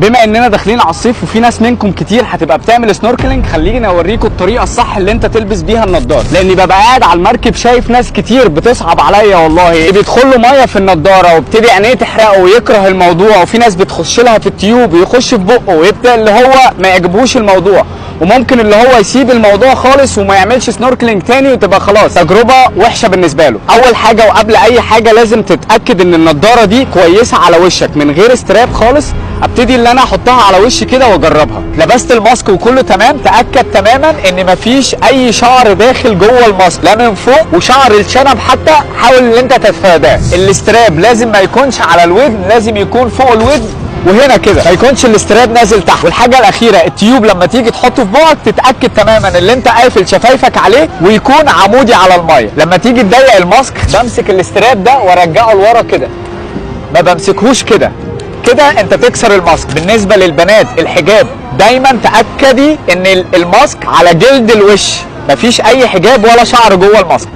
بما اننا داخلين على الصيف وفي ناس منكم كتير هتبقى بتعمل سنوركلينج، خليني اوريكم الطريقه الصح اللي انت تلبس بيها النضاره، لاني ببقى قاعد على المركب شايف ناس كتير بتصعب عليا والله، بيدخل له ميه في النضاره وابتدي عينيه تحرقه ويكره الموضوع، وفي ناس بتخش لها في التيوب ويخش في بقه ويبدا اللي هو ما يعجبوش الموضوع، وممكن اللي هو يسيب الموضوع خالص وما يعملش سنوركلينج تاني وتبقى خلاص تجربه وحشه بالنسبه له. اول حاجه وقبل اي حاجه لازم تتاكد ان النضاره دي كويسه على وشك من غير استراب خالص. ابتدي اللي انا احطها على وشي كده واجربها، لبست الماسك وكله تمام، تاكد تماما ان مفيش اي شعر داخل جوه الماسك لا من فوق، وشعر الشنب حتى حاول ان انت تتفاداه. الاستراب لازم ما يكونش على الودن، لازم يكون فوق الودن وهنا كده، ما يكونش الاستراب نازل تحت. والحاجه الاخيره التيوب لما تيجي تحطه في بوقك تتاكد تماما ان انت قافل شفايفك عليه ويكون عمودي على الميه. لما تيجي تضيق الماسك بمسك الاستراب ده وارجعه لورا كده، ما بمسكهوش كده كده انت تكسر الماسك. بالنسبه للبنات الحجاب دايما تاكدي ان الماسك على جلد الوش، مفيش اي حجاب ولا شعر جوه الماسك.